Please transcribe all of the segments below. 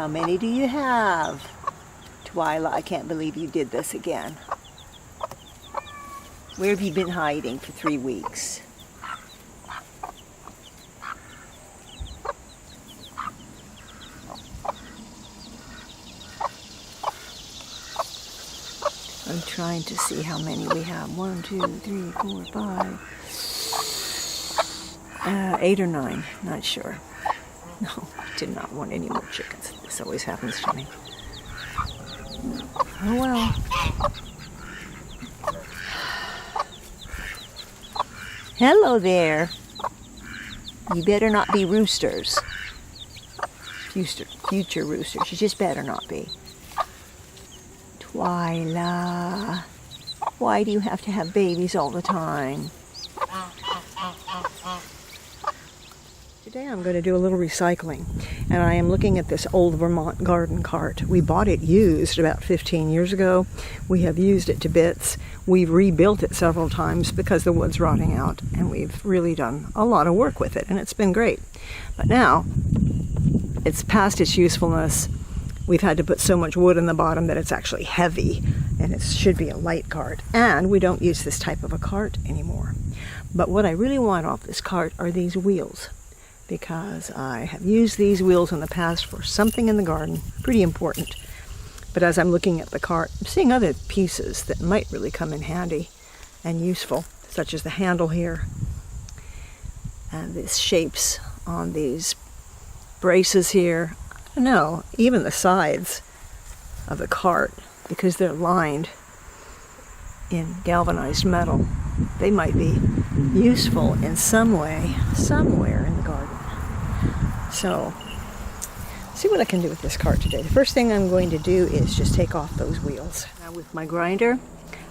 How many do you have? Twila, I can't believe you did this again. Where have you been hiding for 3 weeks? I'm trying to see how many we have. 1, 2, 3, 4, 5. 8 or 9, not sure. No, did not want any more chickens. This always happens to me. Oh well. Hello there. You better not be roosters. Future roosters. You just better not be. Twila, why do you have to have babies all the time? Today I'm going to do a little recycling, and I am looking at this old Vermont garden cart. We bought it used about 15 years ago. We have used it to bits. We've rebuilt it several times because the wood's rotting out, and we've really done a lot of work with it, and it's been great. But now, it's past its usefulness. We've had to put so much wood in the bottom that it's actually heavy, and it should be a light cart. And we don't use this type of a cart anymore. But what I really want off this cart are these wheels, because I have used these wheels in the past for something in the garden, pretty important. But as I'm looking at the cart, I'm seeing other pieces that might really come in handy and useful, such as the handle here, and these shapes on these braces here. I don't know, even the sides of the cart, because they're lined in galvanized metal, they might be useful in some way, somewhere in the garden. So, see what I can do with this cart today. The first thing I'm going to do is just take off those wheels. Now with my grinder,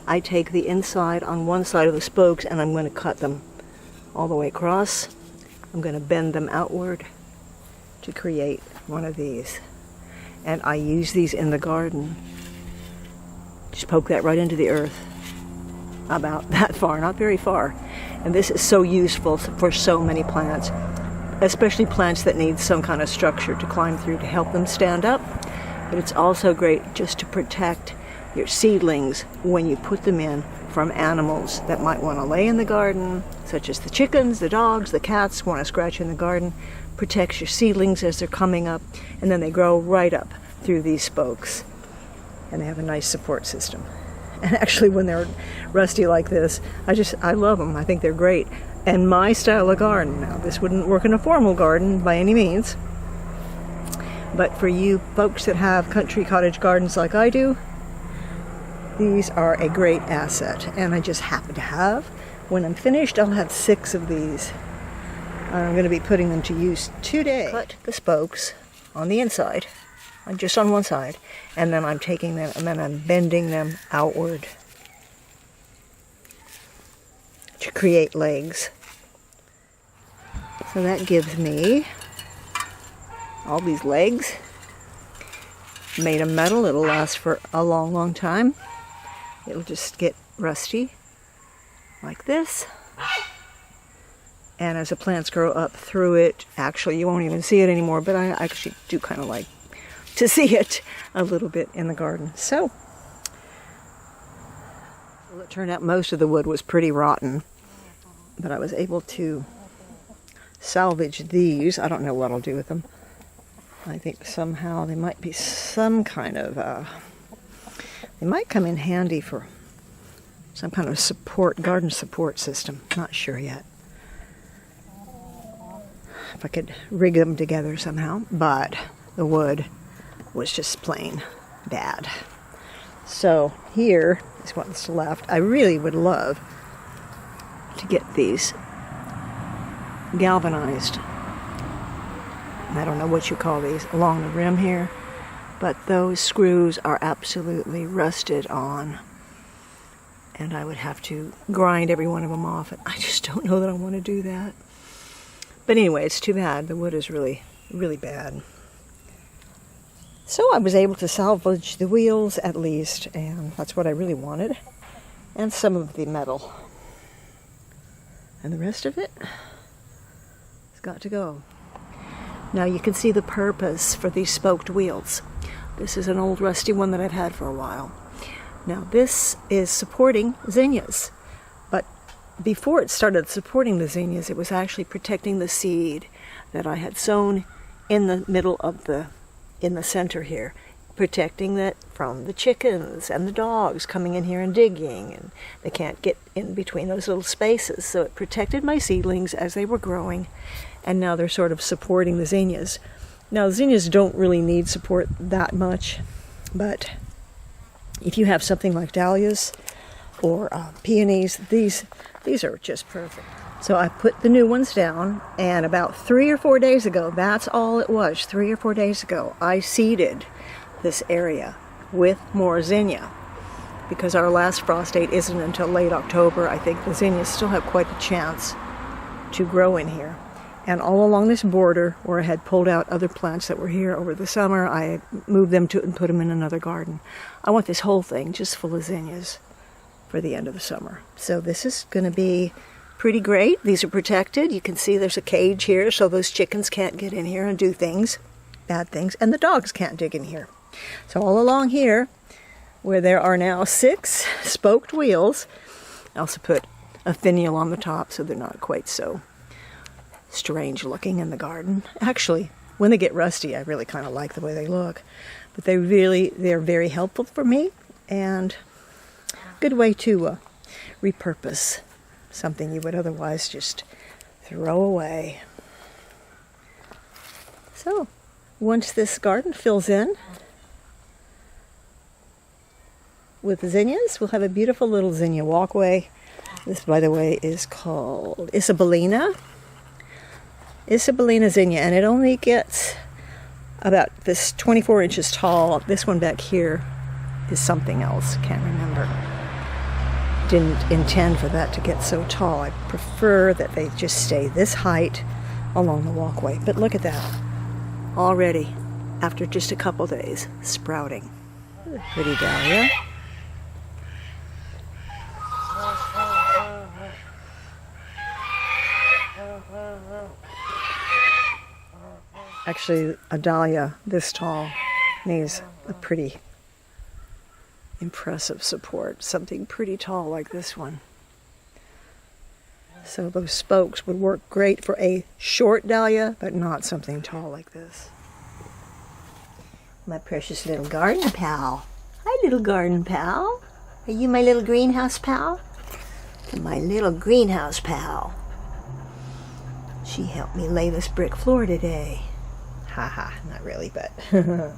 I take the inside on one side of the spokes and I'm going to cut them all the way across. I'm going to bend them outward to create one of these. And I use these in the garden. Just poke that right into the earth. About that far, not very far. And this is so useful for so many plants, especially plants that need some kind of structure to climb through to help them stand up. But it's also great just to protect your seedlings when you put them in from animals that might want to lay in the garden, such as the chickens, the dogs, the cats want to scratch in the garden. Protects your seedlings as they're coming up, and then they grow right up through these spokes. And they have a nice support system. And actually when they're rusty like this, I love them. I think they're great. And my style of garden, now this wouldn't work in a formal garden by any means, but for you folks that have country cottage gardens like I do, these are a great asset. And I just happen to have, when I'm finished, I'll have 6 of these. I'm going to be putting them to use today. Cut the spokes on the inside, just on one side, and then I'm taking them and then I'm bending them outward to create legs. So that gives me all these legs made of metal. It'll last for a long, long time. It'll just get rusty like this. And as the plants grow up through it, actually you won't even see it anymore, but I actually do kind of like to see it a little bit in the garden. So, well, it turned out most of the wood was pretty rotten, but I was able to salvage these. I don't know what I'll do with them. I think somehow they might be some kind of, they might come in handy for some kind of support, garden support system. Not sure yet. If I could rig them together somehow, but the wood was just plain bad. So here is what's left. I really would love to get these galvanized, I don't know what you call these, along the rim here, but those screws are absolutely rusted on, and I would have to grind every one of them off, and I just don't know that I want to do that. But anyway, it's too bad. The wood is really, really bad. So I was able to salvage the wheels at least, and that's what I really wanted. And some of the metal. And the rest of it has got to go. Now you can see the purpose for these spoked wheels. This is an old rusty one that I've had for a while. Now this is supporting zinnias, but before it started supporting the zinnias, it was actually protecting the seed that I had sown in the middle of in the center here, protecting that from the chickens and the dogs coming in here and digging, and they can't get in between those little spaces. So it protected my seedlings as they were growing, and now they're sort of supporting the zinnias. Now zinnias don't really need support that much, but if you have something like dahlias or peonies, these are just perfect. So I put the new ones down, and about 3 or 4 days ago, that's all it was, 3 or 4 days ago, I seeded this area with more zinnia. Because our last frost date isn't until late October, I think the zinnias still have quite a chance to grow in here. And all along this border, where I had pulled out other plants that were here over the summer, I moved them to and put them in another garden. I want this whole thing just full of zinnias for the end of the summer. So this is going to be pretty great. These are protected. You can see there's a cage here, so those chickens can't get in here and do things, bad things, and the dogs can't dig in here. So all along here, where there are now 6 spoked wheels, I also put a finial on the top so they're not quite so strange looking in the garden. Actually, when they get rusty, I really kind of like the way they look. But they're very helpful for me, and a good way to repurpose something you would otherwise just throw away. So, once this garden fills in with zinnias, we'll have a beautiful little zinnia walkway. This, by the way, is called Isabellina zinnia, and it only gets about this 24 inches tall. This one back here is something else, can't remember. Didn't intend for that to get so tall. I prefer that they just stay this height along the walkway. But look at that, already after just a couple days, sprouting. Pretty dahlia. Actually, a dahlia this tall needs a pretty impressive support, something pretty tall like this one. So those spokes would work great for a short dahlia, but not something tall like this. My precious little garden pal. Hi, little garden pal. Are you my little greenhouse pal? My little greenhouse pal. She helped me lay this brick floor today. Haha, not really, but well,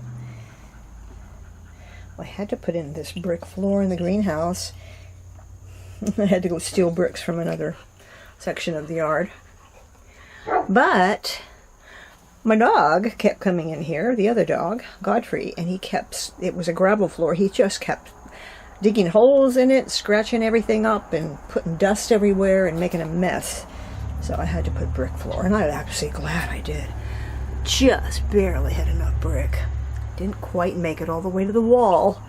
I had to put in this brick floor in the greenhouse. I had to go steal bricks from another section of the yard. But my dog kept coming in here, the other dog, Godfrey, and it was a gravel floor. He just kept digging holes in it, scratching everything up, and putting dust everywhere and making a mess. So I had to put brick floor, and I'm actually glad I did. Just barely had enough brick. Didn't quite make it all the way to the wall,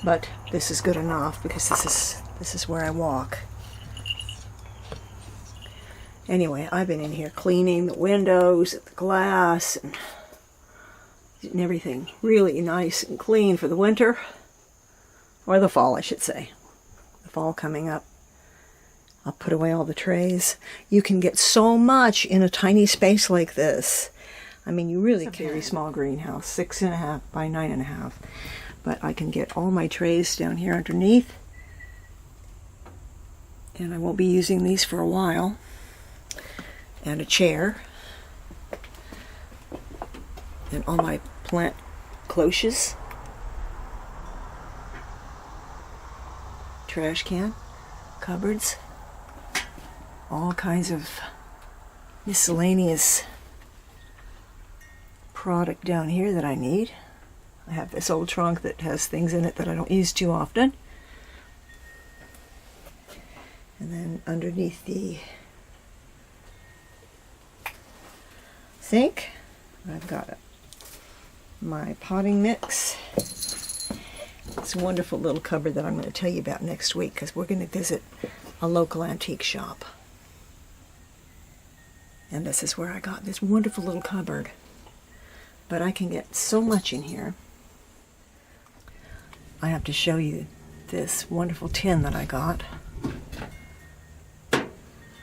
but this is good enough because this is where I walk. Anyway, I've been in here cleaning the windows, the glass, and getting everything really nice and clean for the winter, or the fall, I should say. The fall coming up. I'll put away all the trays. You can get so much in a tiny space like this. I mean, you really can. Very small greenhouse, 6.5 by 9.5. But I can get all my trays down here underneath. And I won't be using these for a while. And a chair. And all my plant cloches. Trash can. Cupboards. All kinds of miscellaneous product down here that I need. I have this old trunk that has things in it that I don't use too often. And then underneath the sink, I've got my potting mix. It's a wonderful little cupboard that I'm going to tell you about next week because we're going to visit a local antique shop. And this is where I got this wonderful little cupboard. But I can get so much in here. I have to show you this wonderful tin that I got.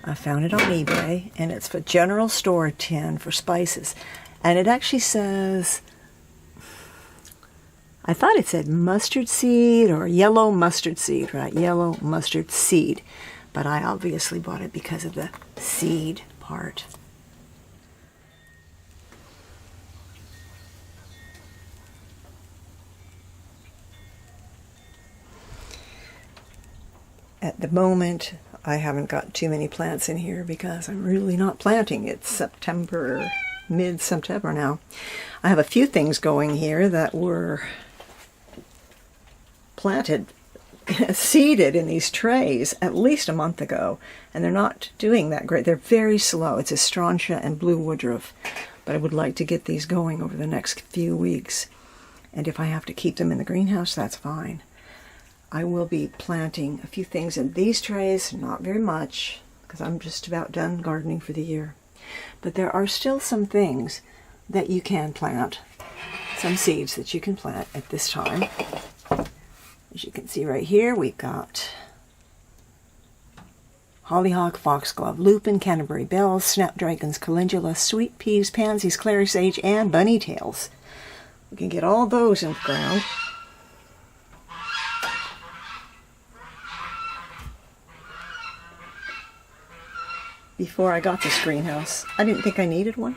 I found it on eBay, and it's a general store tin for spices. And it actually says, I thought it said mustard seed or yellow mustard seed, right? Yellow mustard seed. But I obviously bought it because of the seed part. At the moment, I haven't got too many plants in here because I'm really not planting. It's September, mid-September now. I have a few things going here that were planted, seeded in these trays at least a month ago, and they're not doing that great. They're very slow. It's Estrantia and blue woodruff, but I would like to get these going over the next few weeks. And if I have to keep them in the greenhouse, that's fine. I will be planting a few things in these trays, not very much, because I'm just about done gardening for the year. But there are still some things that you can plant, some seeds that you can plant at this time. As you can see right here, we've got hollyhock, foxglove, lupin, Canterbury bells, snapdragons, calendula, sweet peas, pansies, clary sage, and bunny tails. We can get all those in the ground. Before I got this greenhouse, I didn't think I needed one.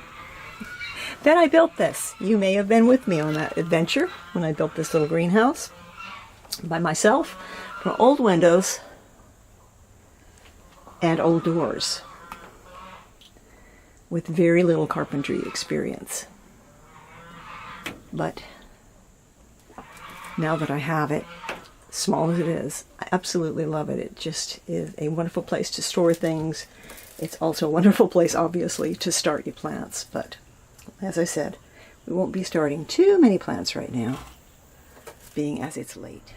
Then I built this. You may have been with me on that adventure when I built this little greenhouse by myself for old windows and old doors with very little carpentry experience. But now that I have it, small as it is, I absolutely love it. It just is a wonderful place to store things. It's also a wonderful place, obviously, to start your plants. But as I said, we won't be starting too many plants right now, being as it's late.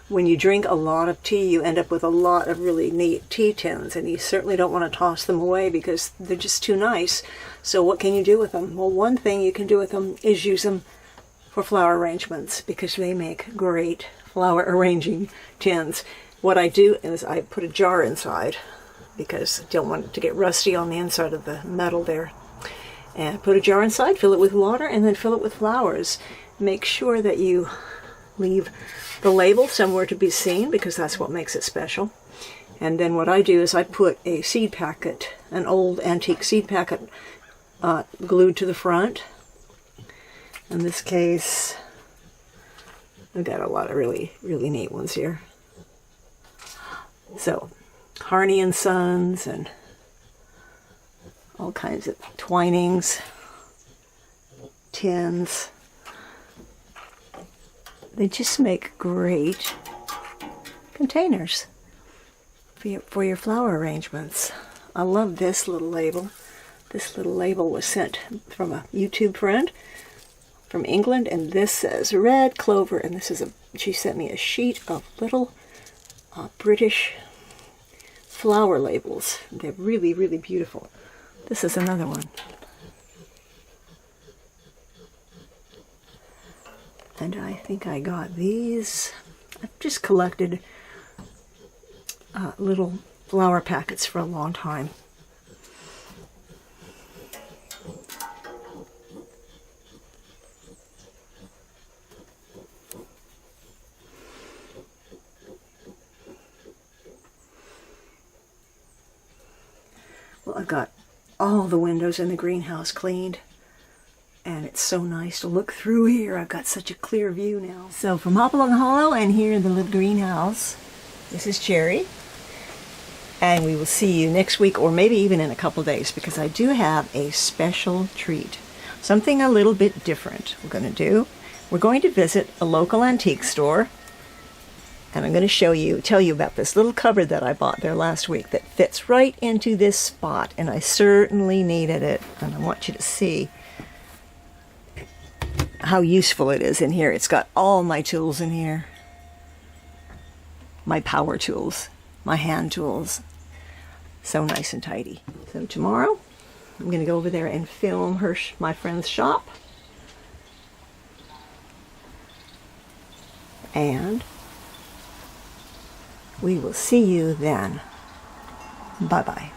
When you drink a lot of tea, you end up with a lot of really neat tea tins, and you certainly don't want to toss them away because they're just too nice. So what can you do with them? Well, one thing you can do with them is use them for flower arrangements because they make great flower arranging tins. What I do is I put a jar inside because I don't want it to get rusty on the inside of the metal there. And put a jar inside, fill it with water, and then fill it with flowers. Make sure that you leave the label somewhere to be seen because that's what makes it special. And then what I do is I put a seed packet, an old antique seed packet, glued to the front. In this case, I've got a lot of really neat ones here. So, Harney and Sons and all kinds of twinings, tins. They just make great containers for your flower arrangements. I love this little label. This little label was sent from a YouTube friend from England, and this says red clover, and this is she sent me a sheet of little British flower labels. They're really beautiful. This is another one. And I think I got these. I've just collected little flower packets for a long time. I've got all the windows in the greenhouse cleaned. And it's so nice to look through here. I've got such a clear view now. So from Hopalong Hollow and here in the little greenhouse, this is Cherry. And we will see you next week or maybe even in a couple days because I do have a special treat. Something a little bit different we're going to do. We're going to visit a local antique store. And I'm going to tell you about this little cupboard that I bought there last week that fits right into this spot. And I certainly needed it. And I want you to see how useful it is in here. It's got all my tools in here. My power tools, my hand tools. So nice and tidy. So tomorrow, I'm going to go over there and film my friend's shop. And we will see you then. Bye-bye.